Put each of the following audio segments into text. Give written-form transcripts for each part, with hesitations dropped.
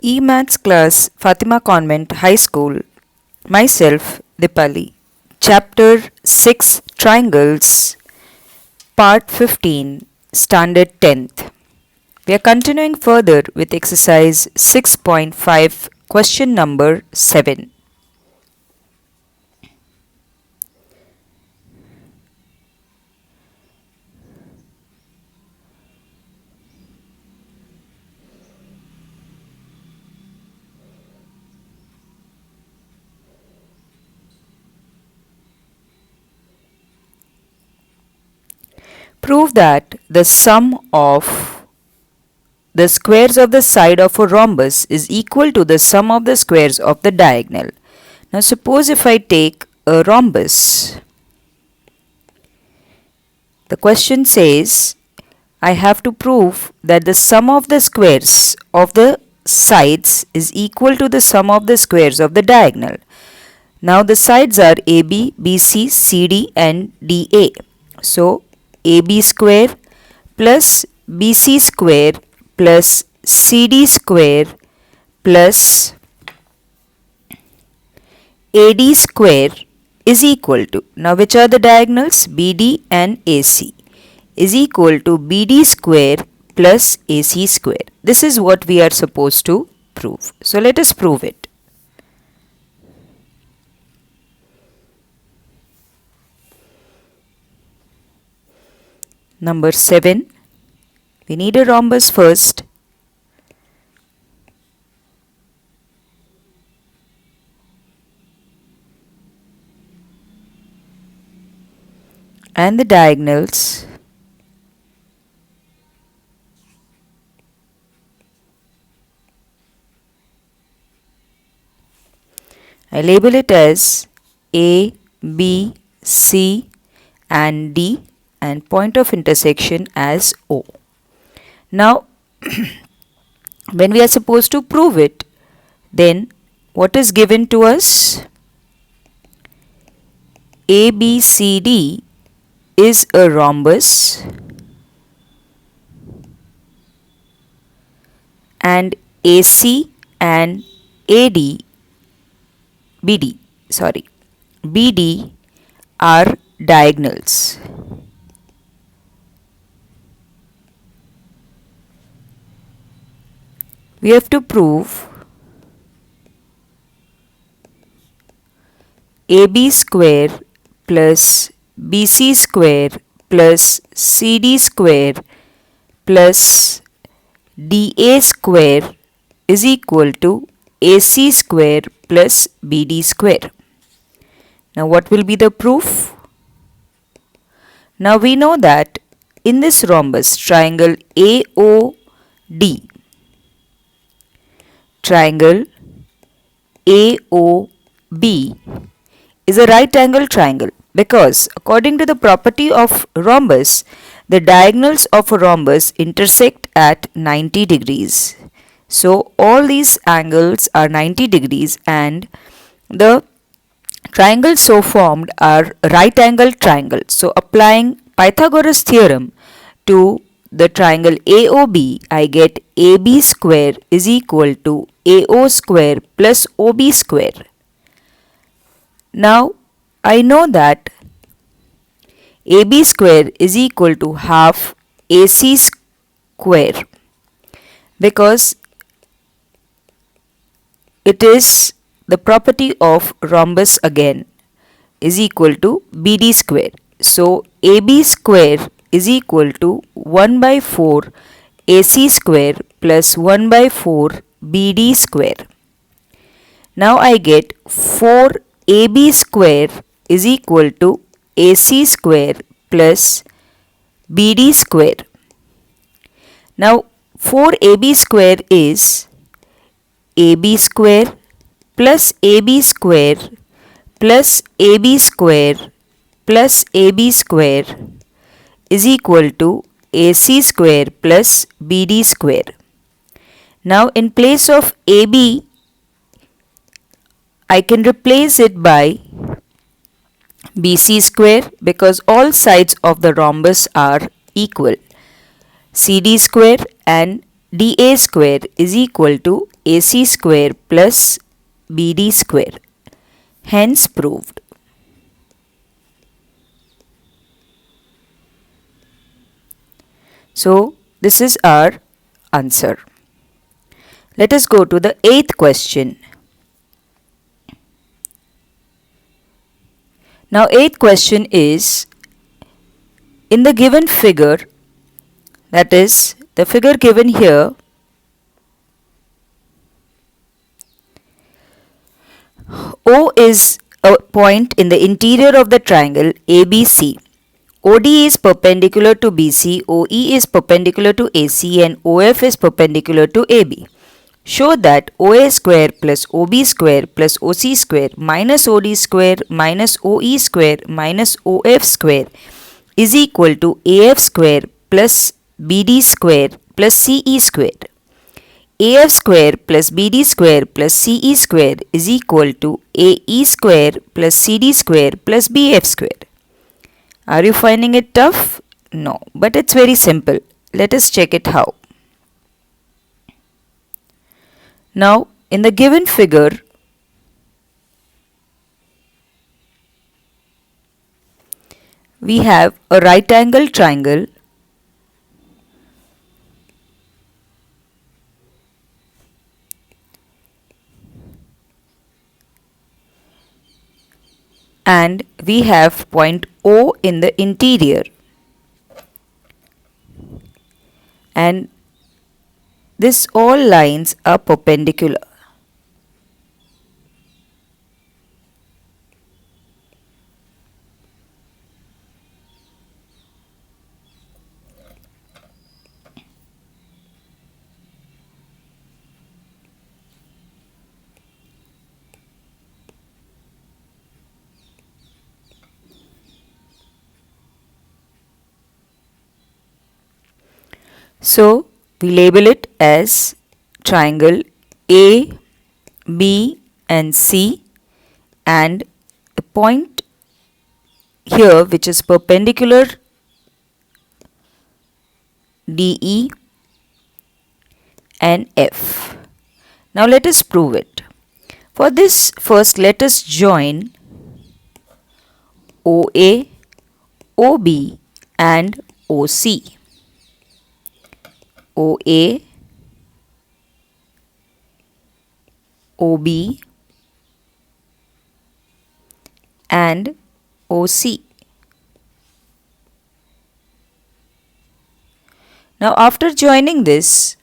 E-Maths class, Fatima Convent High School. Myself, Dipali. Chapter 6, Triangles, Part 15, Standard 10th. We are continuing further with exercise 6.5, question number 7. Prove that the sum of the squares of the side of a rhombus is equal to the sum of the squares of the diagonal. Now suppose if I take a rhombus. The question says I have to prove that the sum of the squares of the sides is equal to the sum of the squares of the diagonal. Now the sides are AB, BC, CD and DA. So AB square plus BC square plus CD square plus AD square is equal to, now which are the diagonals? BD and AC, is equal to BD square plus AC square. This is what we are supposed to prove. So let us prove it. Number 7. We need a rhombus first. And the diagonals. I label it as A, B, C and D and point of intersection as O. Now when we are supposed to prove it, then what is given to us? ABCD is a rhombus and AC and BD are diagonals. We have to prove AB square plus BC square plus CD square plus DA square is equal to AC square plus BD square. Now what will be the proof? Now we know that in this rhombus triangle AOD, triangle AOB is a right angle triangle because according to the property of rhombus, the diagonals of a rhombus intersect at 90 degrees. So all these angles are 90 degrees and the triangles so formed are right angle triangles. So applying Pythagoras theorem to the triangle AOB, I get AB square is equal to AO square plus OB square. Now I know that AB square is equal to half AC square because it is the property of rhombus again is equal to BD square. So AB square is equal to 1 by 4 AC square plus 1 by 4 BD square. Now I get 4 AB square is equal to AC square plus BD square. Now 4AB square is AB square plus AB square plus AB square plus AB square is equal to AC square plus BD square. Now in place of AB, I can replace it by BC square because all sides of the rhombus are equal. CD square and DA square is equal to AC square plus BD square. Hence proved. So this is our answer. Let us go to the 8th question. Now 8th question is, in the given figure, that is the figure given here, O is a point in the interior of the triangle ABC. OD is perpendicular to BC, OE is perpendicular to AC, and OF is perpendicular to AB. Show that OA square plus OB square plus OC square minus OD square minus OE square minus OF square is equal to AF square plus BD square plus CE square. AF square plus BD square plus CE square is equal to AE square plus CD square plus BF square. Are you finding it tough? No, but it's very simple. Let us check it how. Now, in the given figure, we have a right angle triangle and we have point O in the interior, and this all lines are perpendicular. So we label it as triangle A, B and C, and a point here which is perpendicular DE and F. Now let us prove it. For this, first let us join OA, OB and OC. OA, OB and OC. Now after joining this,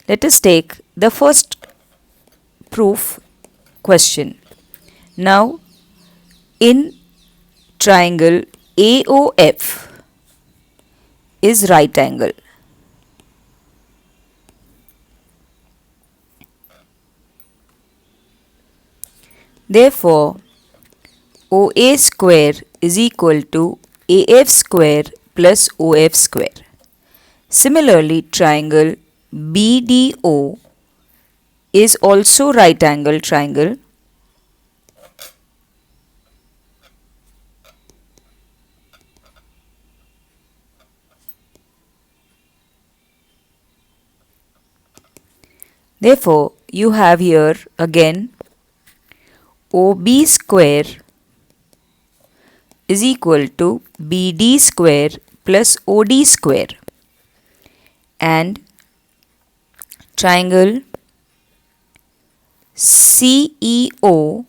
let us take the first proof question. Now in triangle AOF is right angle. Therefore, OA square is equal to AF square plus OF square. Similarly, triangle BDO is also right angle triangle. Therefore, you have here again OB square is equal to BD square plus OD square, and triangle CEO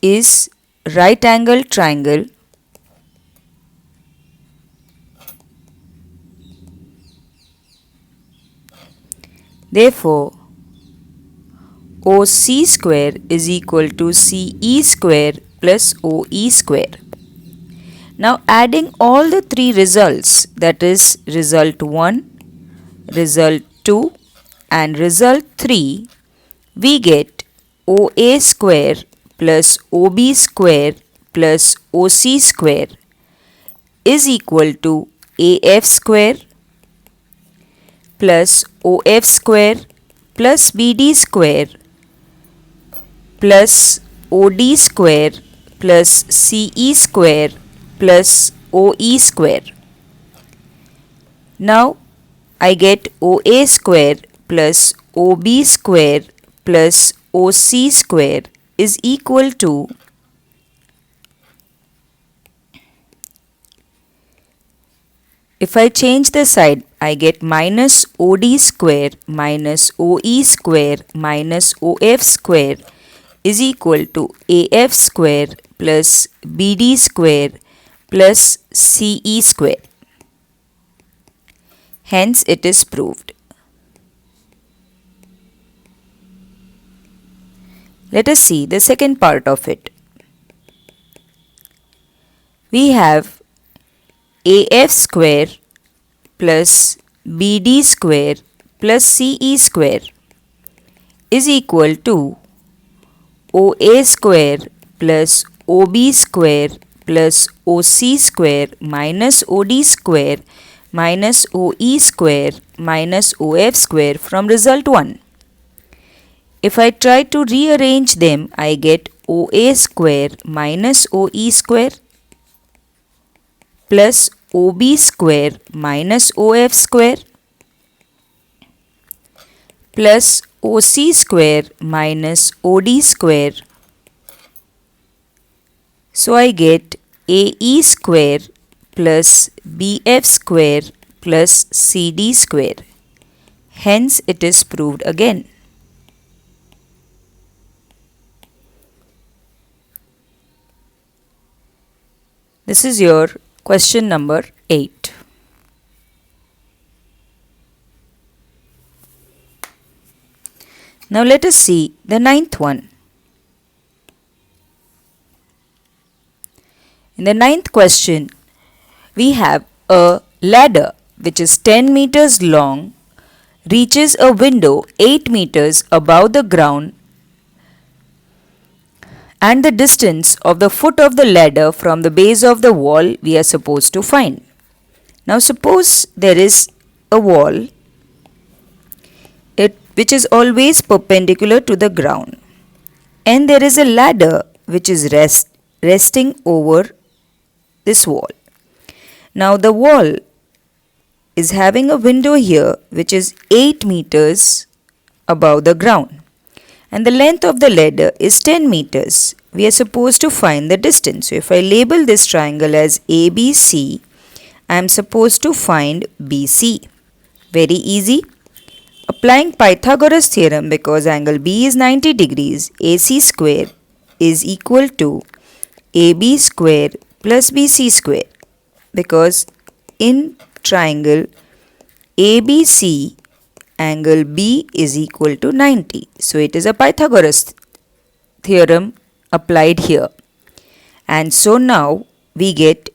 is right angle triangle. Therefore, OC square is equal to CE square plus OE square. Now adding all the three results, that is result 1, result 2 and result 3, we get OA square plus OB square plus OC square is equal to AF square plus OF square plus BD square plus OD square plus CE square plus OE square. Now I get OA square plus OB square plus OC square is equal to if I change the side, I get minus OD square minus OE square minus OF square is equal to AF square plus BD square plus CE square. Hence, it is proved. Let us see the second part of it. We have AF square plus BD square plus CE square is equal to OA square plus OB square plus OC square minus OD square minus OE square minus OF square from result 1. If I try to rearrange them, I get OA square minus OE square plus OB square minus OF square plus OC square minus OD square. So I get AE square plus BF square plus CD square. Hence it is proved again. This is your question number 8. Now let us see the 9th one. In the 9th question, we have a ladder which is 10 meters long, reaches a window 8 meters above the ground, and the distance of the foot of the ladder from the base of the wall we are supposed to find. Now suppose there is a wall which is always perpendicular to the ground, and there is a ladder which is resting over this wall. Now the wall is having a window here which is 8 meters above the ground, and the length of the ladder is 10 meters. We are supposed to find the distance. So if I label this triangle as ABC, I am supposed to find BC. Very easy. Applying Pythagoras theorem, because angle B is 90 degrees, AC square is equal to AB square plus BC square. Because in triangle ABC, angle B is equal to 90. So it is a Pythagoras theorem applied here. And so now we get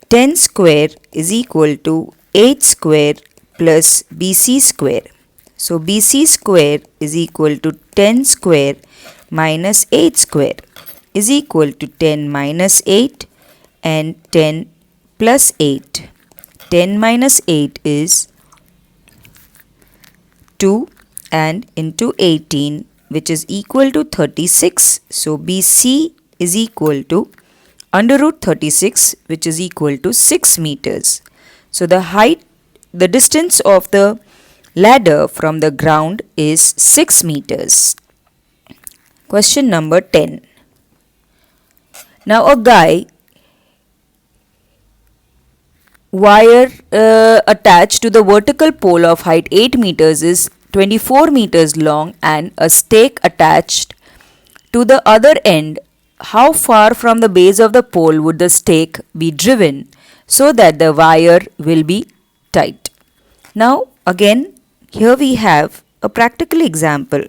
10 square is equal to 8 square plus BC square. So BC square is equal to 10 square minus 8 square is equal to 10 minus 8 and 10 plus 8. 10 minus 8 is 2 and into 18, which is equal to 36. So BC is equal to under root 36, which is equal to 6 meters. So the distance of the ladder from the ground is 6 meters. Question number 10. Now a guy wire attached to the vertical pole of height 8 meters is 24 meters long and a stake attached to the other end. How far from the base of the pole would the stake be driven so that the wire will be tight? Now again, here we have a practical example.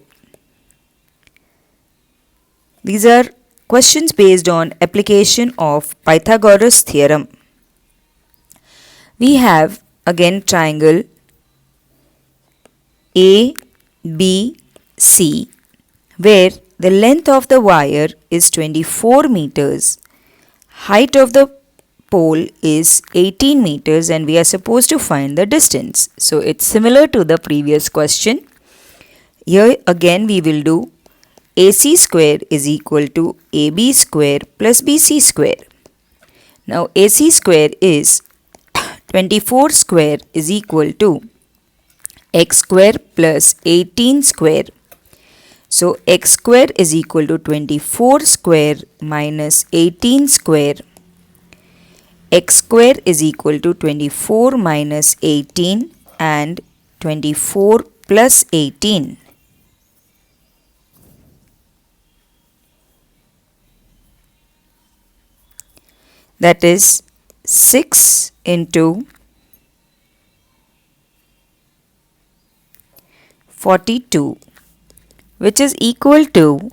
These are questions based on application of Pythagoras theorem. We have again triangle ABC, where the length of the wire is 24 meters, height of the pole is 18 meters, and we are supposed to find the distance. So it's similar to the previous question. Here again we will do AC square is equal to AB square plus BC square. Now AC square is 24 square is equal to x square plus 18 square. So x square is equal to 24 square minus 18 square. X square is equal to 24 minus 18 and 24 plus 18. That is 6 into 42, which is equal to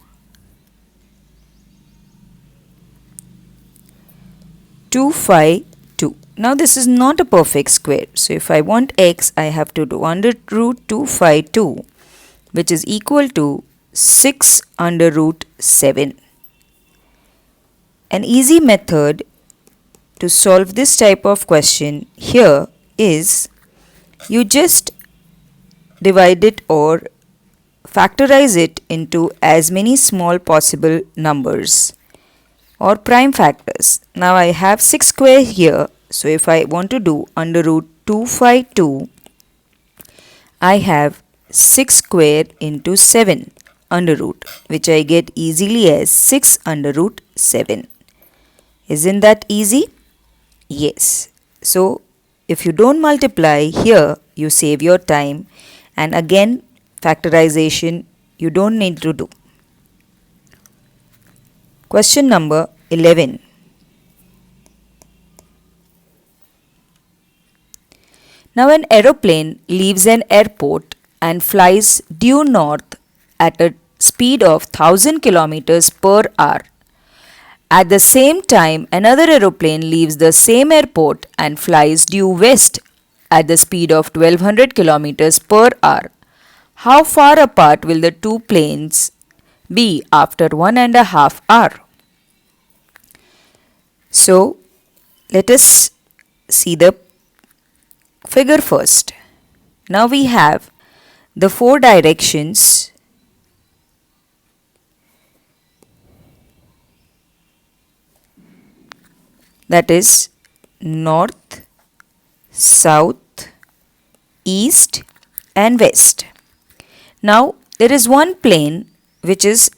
252. Now this is not a perfect square. So if I want x, I have to do under root 252, which is equal to 6 under root 7. An easy method to solve this type of question here is you just divide it or factorize it into as many small possible numbers or prime factors. Now I have 6 square here, so if I want to do under root 252, I have 6 square into 7 under root, which I get easily as 6 under root 7. Isn't that easy? Yes. So if you don't multiply here, you save your time, and again factorization you don't need to do. Question number 11. Now an aeroplane leaves an airport and flies due north at a speed of 1000 kilometers per hour. At the same time, another aeroplane leaves the same airport and flies due west at the speed of 1200 kilometers per hour. How far apart will the two planes be after 1.5 hours? So, let us see the figure first. Now we have the 4 directions. That is north, south, east and west. Now there is one plane which is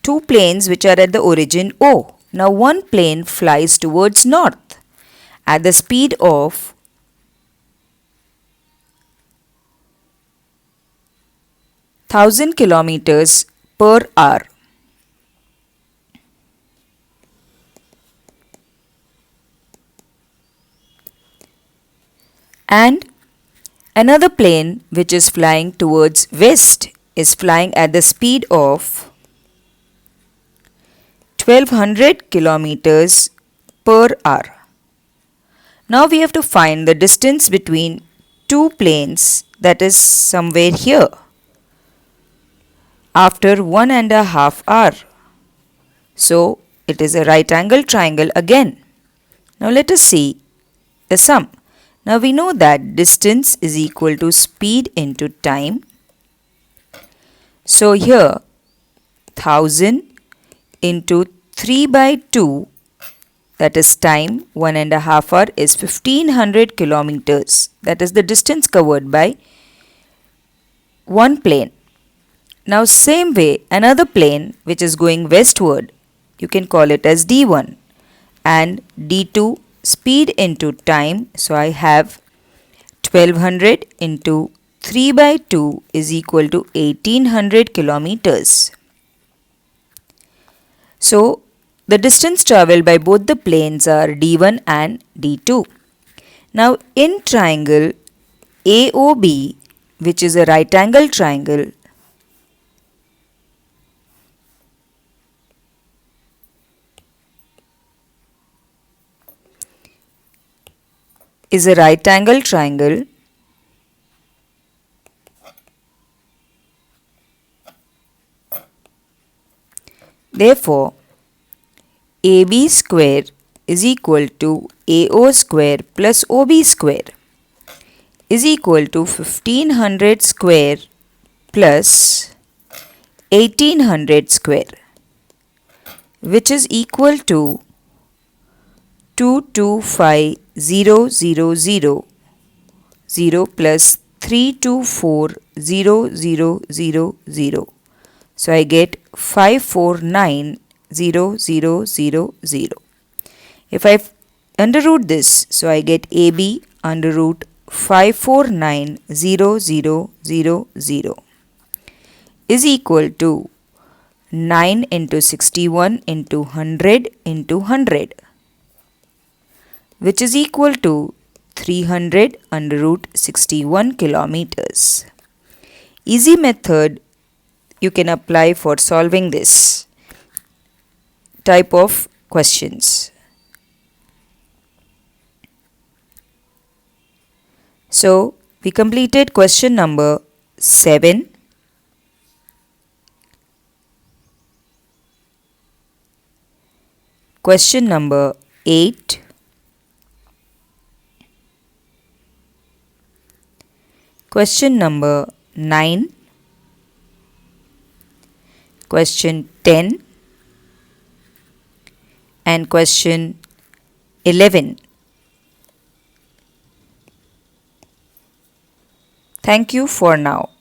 2 planes which are at the origin O. Now one plane flies towards north at the speed of 1000 kilometers per hour. And another plane which is flying towards west is flying at the speed of 1200 kilometers per hour. Now we have to find the distance between 2 planes, that is somewhere here, after 1.5 hours. So it is a right angle triangle again. Now let us see the sum. Now we know that distance is equal to speed into time. So here 1000 into 3 by 2, that is time, 1.5 hours is 1500 kilometers. That is the distance covered by one plane. Now same way, another plane which is going westward, you can call it as D1, and D2 speed into time. So I have 1200 into 3 by 2 is equal to 1800 kilometers. So the distance travelled by both the planes are D1 and D2. Now in triangle AOB, which is a right angle triangle, Therefore, AB square is equal to AO square plus OB square is equal to 1500 square plus 1800 square, which is equal to 225,000 0 plus 324,000. So I get 549,000. If I under root this, so I get AB under root 549,000 is equal to 9 into 61 into 100 into 100, which is equal to 300 under root 61 kilometers. Easy method you can apply for solving this type of questions. So we completed question number 7. Question number 8. Question number 9. Question 10. And question 11. Thank you for now.